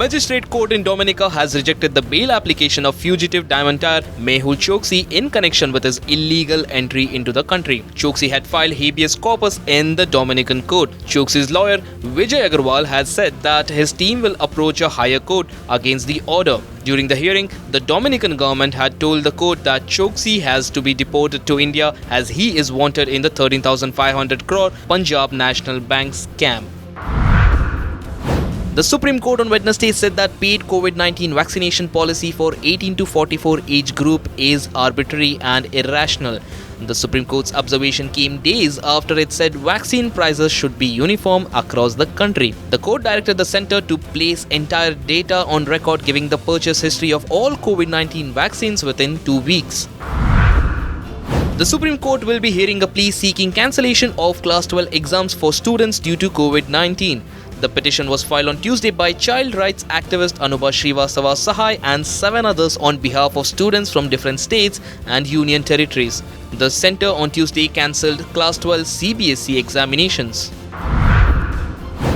magistrate court in Dominica has rejected the bail application of fugitive diamantaire Mehul Choksi in connection with his illegal entry into the country. Choksi had filed habeas corpus in the Dominican court. Choksi's lawyer Vijay Agarwal has said that his team will approach a higher court against the order. During the hearing, the Dominican government had told the court that Choksi has to be deported to India as he is wanted in the 13,500 crore Punjab National Bank scam. The Supreme Court on Wednesday said that paid COVID-19 vaccination policy for 18 to 44 age group is arbitrary and irrational. The Supreme Court's observation came days after it said vaccine prices should be uniform across the country. The court directed the centre to place entire data on record giving the purchase history of all COVID-19 vaccines within 2 weeks. The Supreme Court will be hearing a plea seeking cancellation of Class 12 exams for students due to COVID-19. The petition was filed on Tuesday by child rights activist Anubha Srivastava Sahai and 7 others on behalf of students from different states and union territories. The centre on Tuesday cancelled Class 12 CBSE examinations.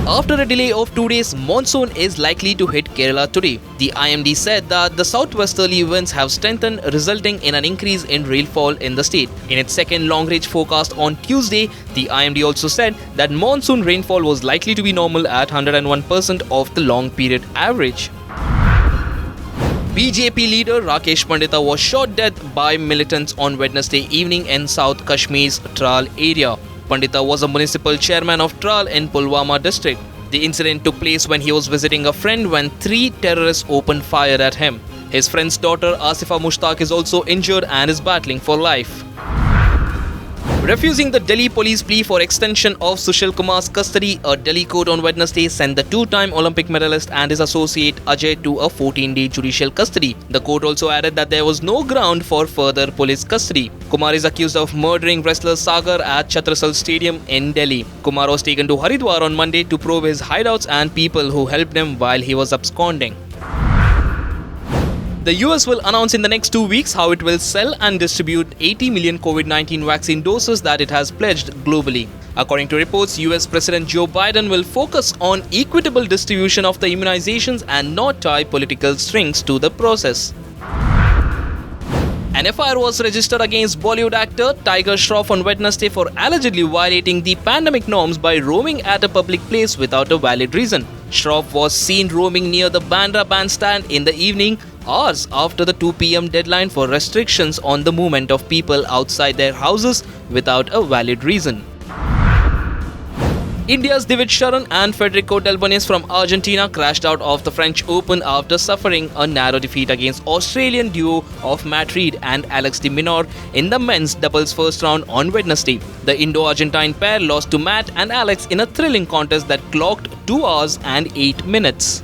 After a delay of 2 days, monsoon is likely to hit Kerala today. The IMD said that the southwesterly winds have strengthened, resulting in an increase in rainfall in the state. In its second long-range forecast on Tuesday, the IMD also said that monsoon rainfall was likely to be normal at 101% of the long-period average. BJP leader Rakesh Pandita was shot dead by militants on Wednesday evening in South Kashmir's Tral area. Pandita was a municipal chairman of Tral in Pulwama district. The incident took place when he was visiting a friend when 3 terrorists opened fire at him. His friend's daughter Asifa Mushtaq is also injured and is battling for life. Refusing the Delhi police plea for extension of Sushil Kumar's custody, a Delhi court on Wednesday sent the 2-time Olympic medalist and his associate Ajay to a 14-day judicial custody. The court also added that there was no ground for further police custody. Kumar is accused of murdering wrestler Sagar at Chhatrasal Stadium in Delhi. Kumar was taken to Haridwar on Monday to probe his hideouts and people who helped him while he was absconding. The US will announce in the next 2 weeks how it will sell and distribute 80 million COVID-19 vaccine doses that it has pledged globally. According to reports, US President Joe Biden will focus on equitable distribution of the immunizations and not tie political strings to the process. An FIR was registered against Bollywood actor Tiger Shroff on Wednesday for allegedly violating the pandemic norms by roaming at a public place without a valid reason. Shroff was seen roaming near the Bandra Bandstand in the evening, hours after the 2 p.m. deadline for restrictions on the movement of people outside their houses without a valid reason. India's Divid Sharan and Federico Delbonis from Argentina crashed out of the French Open after suffering a narrow defeat against Australian duo of Matt Reed and Alex de Minaur in the men's doubles first round on Wednesday. The Indo-Argentine pair lost to Matt and Alex in a thrilling contest that clocked 2 hours and 8 minutes.